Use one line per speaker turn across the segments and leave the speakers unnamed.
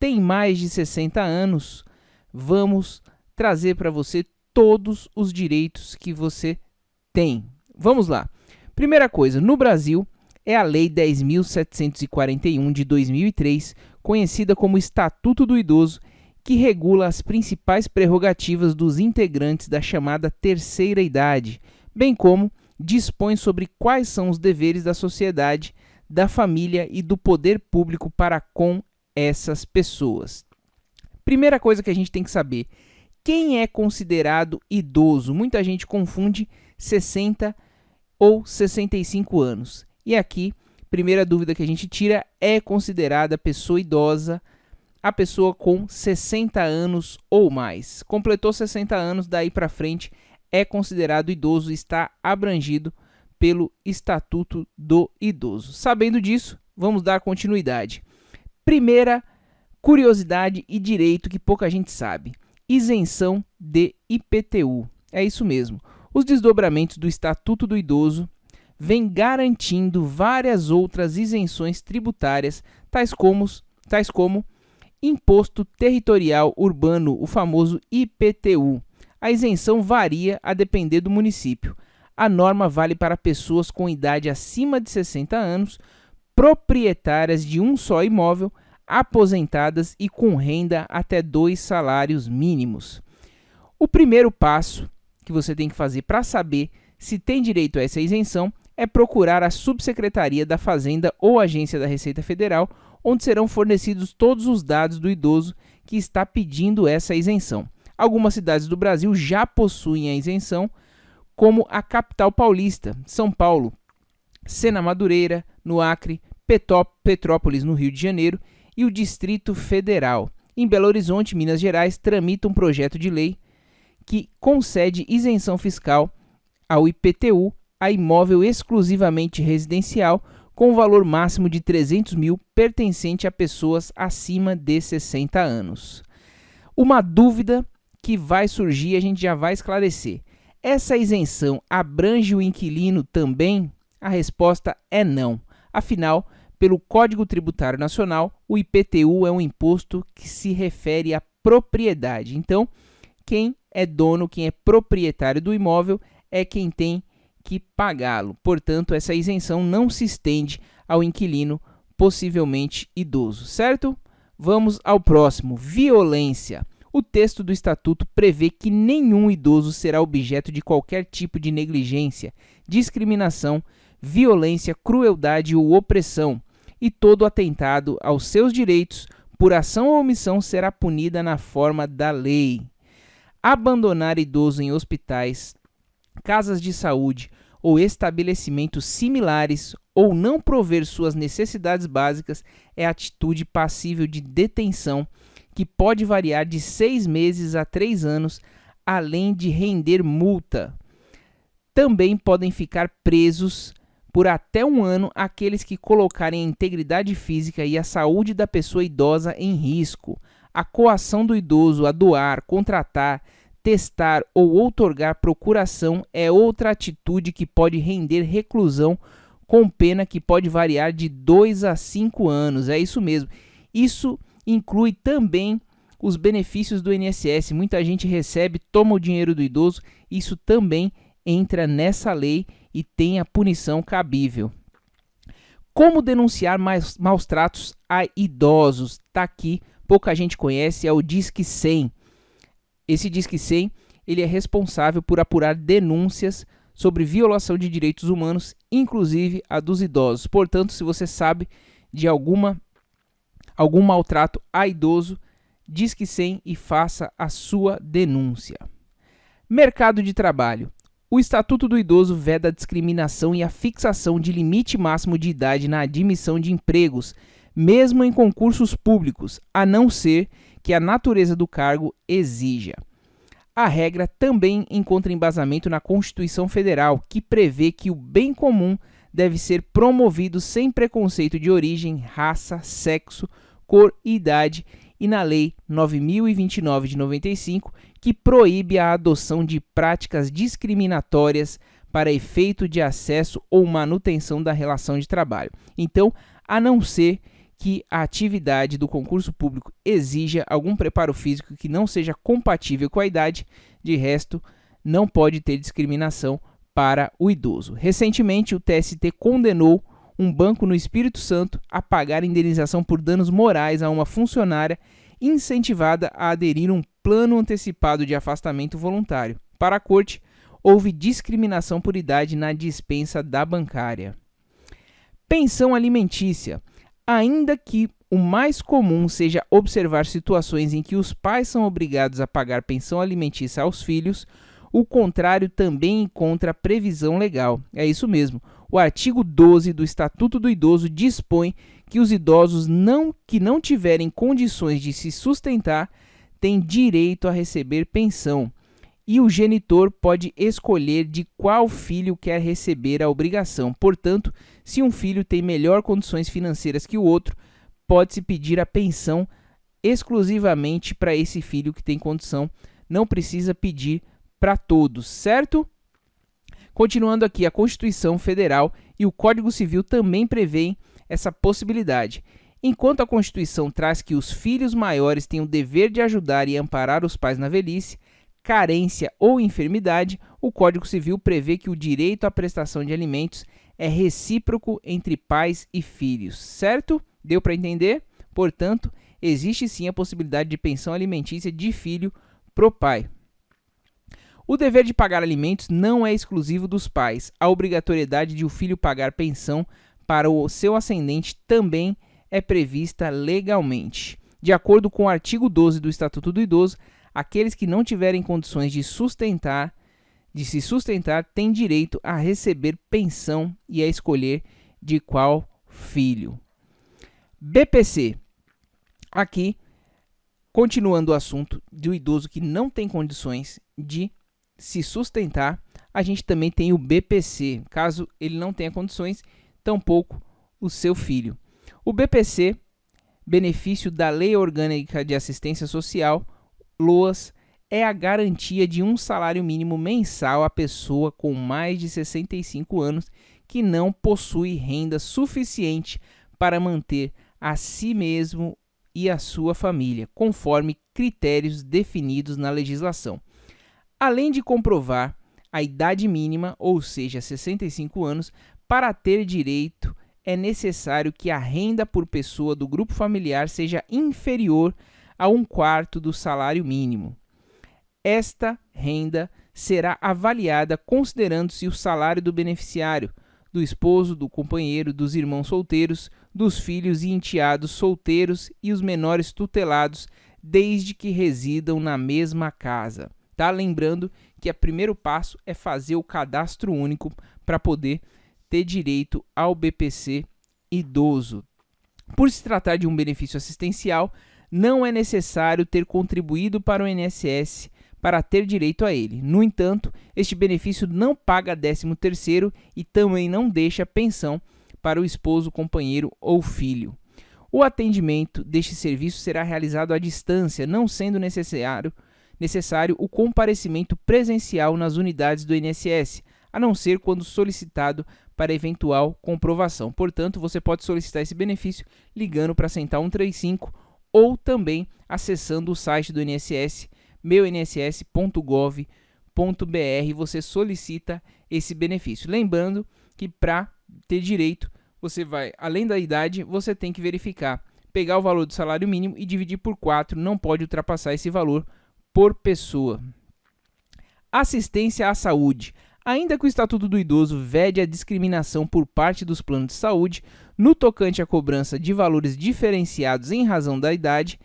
tem mais de 60 anos, vamos trazer para você todos os direitos que você tem. Vamos lá. Primeira coisa, no Brasil é a Lei 10.741 de 2003, conhecida como Estatuto do Idoso, que regula as principais prerrogativas dos integrantes da chamada terceira idade, bem como dispõe sobre quais são os deveres da sociedade, da família e do poder público para com essas pessoas. Primeira coisa que a gente tem que saber, quem é considerado idoso? Muita gente confunde 60 ou 65 anos. E aqui, primeira dúvida que a gente tira, é considerada pessoa idosa a pessoa com 60 anos ou mais. Completou 60 anos, daí para frente é considerado idoso e está abrangido pelo Estatuto do Idoso. Sabendo disso, vamos dar continuidade. Primeira curiosidade e direito que pouca gente sabe. Isenção de IPTU. É isso mesmo. Os desdobramentos do Estatuto do Idoso vêm garantindo várias outras isenções tributárias, tais como Imposto Territorial Urbano, o famoso IPTU. A isenção varia a depender do município. A norma vale para pessoas com idade acima de 60 anos, proprietárias de um só imóvel, aposentadas e com renda até 2 salários mínimos. O primeiro passo que você tem que fazer para saber se tem direito a essa isenção é procurar a Subsecretaria da Fazenda ou Agência da Receita Federal, onde serão fornecidos todos os dados do idoso que está pedindo essa isenção. Algumas cidades do Brasil já possuem a isenção, como a capital paulista, São Paulo, Sena Madureira, no Acre, Petrópolis, no Rio de Janeiro, e o Distrito Federal. Em Belo Horizonte, Minas Gerais, tramita um projeto de lei que concede isenção fiscal ao IPTU a imóvel exclusivamente residencial com valor máximo de 300 mil pertencente a pessoas acima de 60 anos. Uma dúvida que vai surgir, a gente já vai esclarecer. Essa isenção abrange o inquilino também? A resposta é não. Afinal, pelo Código Tributário Nacional, o IPTU é um imposto que se refere à propriedade. Então, quem é dono, quem é proprietário do imóvel é quem tem que pagá-lo. Portanto, essa isenção não se estende ao inquilino possivelmente idoso, certo? Vamos ao próximo. Violência. O texto do Estatuto prevê que nenhum idoso será objeto de qualquer tipo de negligência, discriminação, violência, crueldade ou opressão, e todo atentado aos seus direitos por ação ou omissão será punida na forma da lei. Abandonar idoso em hospitais, casas de saúde ou estabelecimentos similares ou não prover suas necessidades básicas é atitude passível de detenção, que pode variar de 6 meses a 3 anos, além de render multa. Também podem ficar presos por até 1 ano aqueles que colocarem a integridade física e a saúde da pessoa idosa em risco. A coação do idoso a doar, contratar, testar ou outorgar procuração é outra atitude que pode render reclusão com pena que pode variar de 2 a 5 anos. É isso mesmo. Isso inclui também os benefícios do INSS. Muita gente recebe, toma o dinheiro do idoso. Isso também entra nessa lei e tem a punição cabível. Como denunciar maus tratos a idosos? Está aqui, pouca gente conhece, é o Disque 100. Esse Disque 100 ele é responsável por apurar denúncias sobre violação de direitos humanos, inclusive a dos idosos. Portanto, se você sabe de algum maltrato a idoso, Disque 100 e faça a sua denúncia. Mercado de trabalho. O Estatuto do Idoso veda a discriminação e a fixação de limite máximo de idade na admissão de empregos, mesmo em concursos públicos, a não ser que a natureza do cargo exija. A regra também encontra embasamento na Constituição Federal, que prevê que o bem comum deve ser promovido sem preconceito de origem, raça, sexo, cor e idade, e na Lei 9.029 de 95, que proíbe a adoção de práticas discriminatórias para efeito de acesso ou manutenção da relação de trabalho. Então, a não ser que a atividade do concurso público exija algum preparo físico que não seja compatível com a idade. De resto, não pode ter discriminação para o idoso. Recentemente, o TST condenou um banco no Espírito Santo a pagar indenização por danos morais a uma funcionária incentivada a aderir a um plano antecipado de afastamento voluntário. Para a corte, houve discriminação por idade na dispensa da bancária. Pensão alimentícia. Ainda que o mais comum seja observar situações em que os pais são obrigados a pagar pensão alimentícia aos filhos, o contrário também encontra previsão legal. É isso mesmo. O artigo 12 do Estatuto do Idoso dispõe que os idosos que não tiverem condições de se sustentar têm direito a receber pensão. E o genitor pode escolher de qual filho quer receber a obrigação. Portanto, se um filho tem melhor condições financeiras que o outro, pode-se pedir a pensão exclusivamente para esse filho que tem condição. Não precisa pedir para todos, certo? Continuando aqui, a Constituição Federal e o Código Civil também prevêem essa possibilidade. Enquanto a Constituição traz que os filhos maiores têm o dever de ajudar e amparar os pais na velhice, carência ou enfermidade, o Código Civil prevê que o direito à prestação de alimentos é recíproco entre pais e filhos, certo? Deu para entender? Portanto, existe sim a possibilidade de pensão alimentícia de filho pro pai. O dever de pagar alimentos não é exclusivo dos pais. A obrigatoriedade de o filho pagar pensão para o seu ascendente também é prevista legalmente. De acordo com o artigo 12 do Estatuto do Idoso, aqueles que não tiverem condições de se sustentar têm direito a receber pensão e a escolher de qual filho. BPC. Aqui, continuando o assunto do idoso que não tem condições de se sustentar, a gente também tem o BPC, caso ele não tenha condições, tampouco o seu filho. O BPC, benefício da Lei Orgânica de Assistência Social, LOAS, é a garantia de um salário mínimo mensal à pessoa com mais de 65 anos que não possui renda suficiente para manter a si mesmo e a sua família, conforme critérios definidos na legislação. Além de comprovar a idade mínima, ou seja, 65 anos, para ter direito é necessário que a renda por pessoa do grupo familiar seja inferior a 1/4 do salário mínimo. Esta renda será avaliada considerando-se o salário do beneficiário, do esposo, do companheiro, dos irmãos solteiros, dos filhos e enteados solteiros e os menores tutelados, desde que residam na mesma casa. Tá? Lembrando que o primeiro passo é fazer o cadastro único para poder ter direito ao BPC idoso. Por se tratar de um benefício assistencial, não é necessário ter contribuído para o INSS para ter direito a ele. No entanto, este benefício não paga 13º e também não deixa pensão para o esposo, companheiro ou filho. O atendimento deste serviço será realizado à distância, não sendo necessário o comparecimento presencial nas unidades do INSS, a não ser quando solicitado para eventual comprovação. Portanto, você pode solicitar esse benefício ligando para a Central 135 ou também acessando o site do INSS, meuinss.gov.br, você solicita esse benefício. Lembrando que para ter direito, você vai, além da idade, você tem que verificar, pegar o valor do salário mínimo e dividir por 4, não pode ultrapassar esse valor por pessoa. Assistência à saúde. Ainda que o Estatuto do Idoso vede a discriminação por parte dos planos de saúde no tocante à cobrança de valores diferenciados em razão da idade,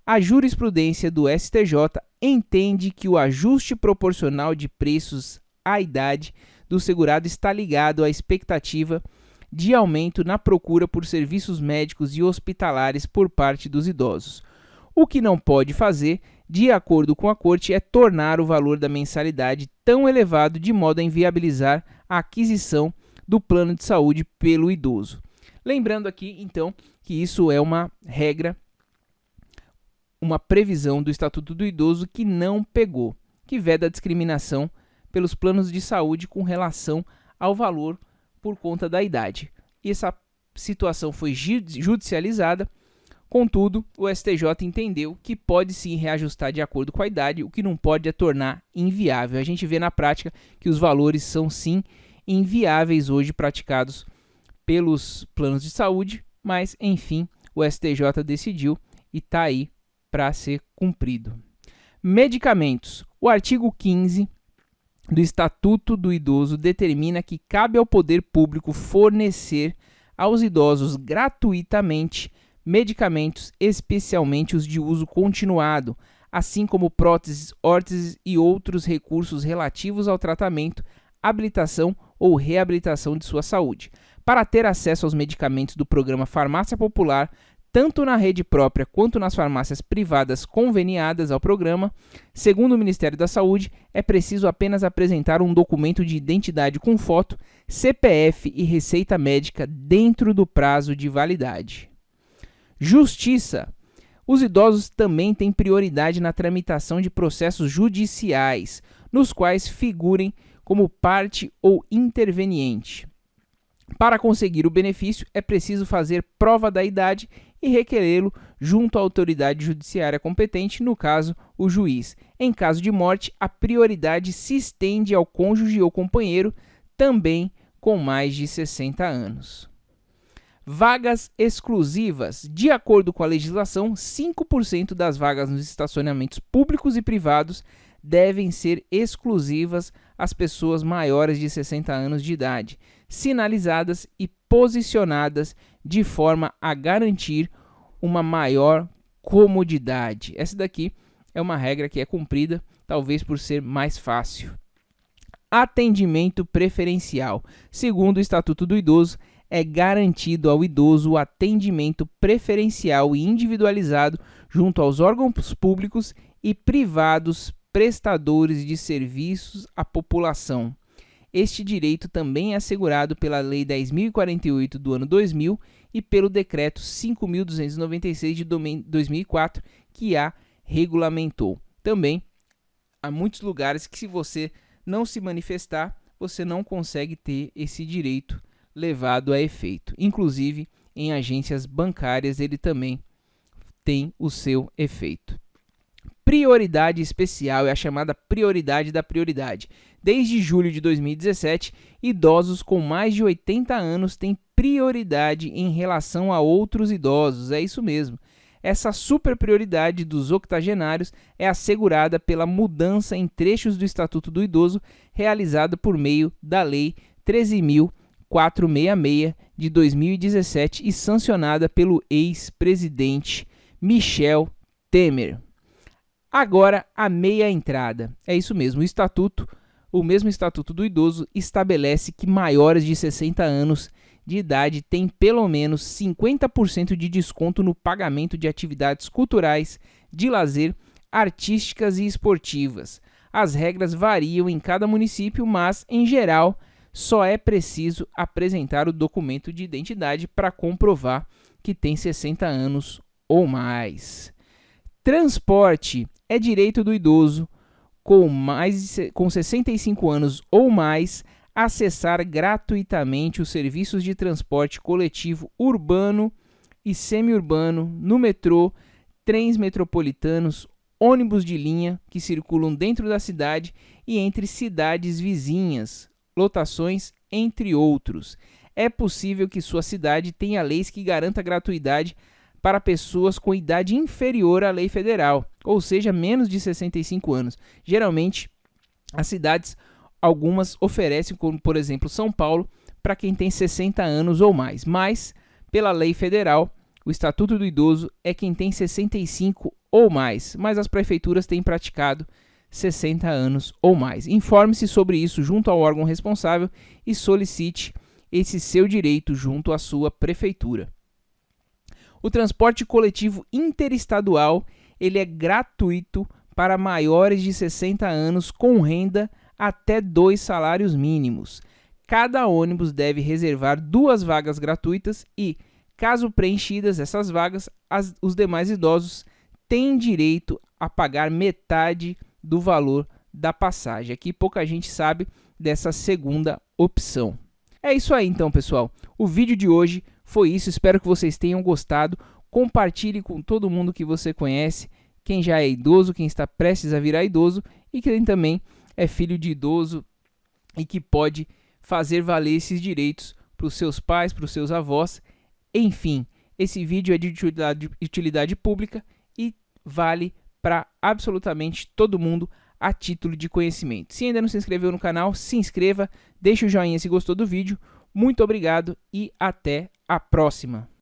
a jurisprudência do STJ entende que o ajuste proporcional de preços à idade do segurado está ligado à expectativa de aumento na procura por serviços médicos e hospitalares por parte dos idosos. O que não pode fazer, de acordo com a Corte, é tornar o valor da mensalidade tão elevado de modo a inviabilizar a aquisição do plano de saúde pelo idoso. Lembrando aqui, então, que isso é uma regra, uma previsão do Estatuto do Idoso que não pegou, que veda a discriminação pelos planos de saúde com relação ao valor por conta da idade. E essa situação foi judicializada. Contudo, o STJ entendeu que pode sim reajustar de acordo com a idade, o que não pode é tornar inviável. A gente vê na prática que os valores são sim inviáveis hoje praticados pelos planos de saúde, mas enfim, o STJ decidiu e está aí para ser cumprido. Medicamentos. O artigo 15 do Estatuto do Idoso determina que cabe ao poder público fornecer aos idosos gratuitamente medicamentos, especialmente os de uso continuado, assim como próteses, órteses e outros recursos relativos ao tratamento, habilitação ou reabilitação de sua saúde. Para ter acesso aos medicamentos do programa Farmácia Popular, tanto na rede própria quanto nas farmácias privadas conveniadas ao programa, segundo o Ministério da Saúde, é preciso apenas apresentar um documento de identidade com foto, CPF e receita médica dentro do prazo de validade. Justiça. Os idosos também têm prioridade na tramitação de processos judiciais, nos quais figurem como parte ou interveniente. Para conseguir o benefício, é preciso fazer prova da idade e requerê-lo junto à autoridade judiciária competente, no caso, o juiz. Em caso de morte, a prioridade se estende ao cônjuge ou companheiro, também com mais de 60 anos. Vagas exclusivas. De acordo com a legislação, 5% das vagas nos estacionamentos públicos e privados devem ser exclusivas às pessoas maiores de 60 anos de idade, sinalizadas e posicionadas de forma a garantir uma maior comodidade. Essa daqui é uma regra que é cumprida, talvez por ser mais fácil. Atendimento preferencial. Segundo o Estatuto do Idoso, é garantido ao idoso o atendimento preferencial e individualizado junto aos órgãos públicos e privados prestadores de serviços à população. Este direito também é assegurado pela Lei 10.048 do ano 2000 e pelo Decreto 5.296 de 2004, que a regulamentou. Também há muitos lugares que, se você não se manifestar, você não consegue ter esse direito levado a efeito. Inclusive, em agências bancárias, ele também tem o seu efeito. Prioridade especial é a chamada prioridade da prioridade. Desde julho de 2017, idosos com mais de 80 anos têm prioridade em relação a outros idosos. É isso mesmo. Essa super prioridade dos octogenários é assegurada pela mudança em trechos do Estatuto do Idoso realizada por meio da Lei 13.466 de 2017 e sancionada pelo ex-presidente Michel Temer. Agora, a meia entrada. É isso mesmo, o mesmo Estatuto do Idoso estabelece que maiores de 60 anos de idade têm pelo menos 50% de desconto no pagamento de atividades culturais, de lazer, artísticas e esportivas. As regras variam em cada município, mas, em geral, só é preciso apresentar o documento de identidade para comprovar que tem 60 anos ou mais. Transporte é direito do idoso com 65 anos ou mais acessar gratuitamente os serviços de transporte coletivo urbano e semiurbano no metrô, trens metropolitanos, ônibus de linha que circulam dentro da cidade e entre cidades vizinhas, lotações, entre outros. É possível que sua cidade tenha leis que garantam gratuidade para pessoas com idade inferior à lei federal, ou seja, menos de 65 anos. Geralmente, as cidades, algumas oferecem, como por exemplo São Paulo, para quem tem 60 anos ou mais. Mas, pela lei federal, o Estatuto do Idoso é quem tem 65 ou mais, mas as prefeituras têm praticado 60 anos ou mais. Informe-se sobre isso junto ao órgão responsável e solicite esse seu direito junto à sua prefeitura. O transporte coletivo interestadual, ele é gratuito para maiores de 60 anos com renda até 2 salários mínimos. Cada ônibus deve reservar 2 vagas gratuitas e, caso preenchidas essas vagas, os demais idosos têm direito a pagar metade do valor da passagem. Aqui pouca gente sabe dessa segunda opção. É isso aí então, pessoal. O vídeo de hoje foi isso, espero que vocês tenham gostado. Compartilhe com todo mundo que você conhece, quem já é idoso, quem está prestes a virar idoso e quem também é filho de idoso e que pode fazer valer esses direitos para os seus pais, para os seus avós. Enfim, esse vídeo é de utilidade pública e vale para absolutamente todo mundo a título de conhecimento. Se ainda não se inscreveu no canal, se inscreva, deixe o joinha se gostou do vídeo. Muito obrigado e até a próxima!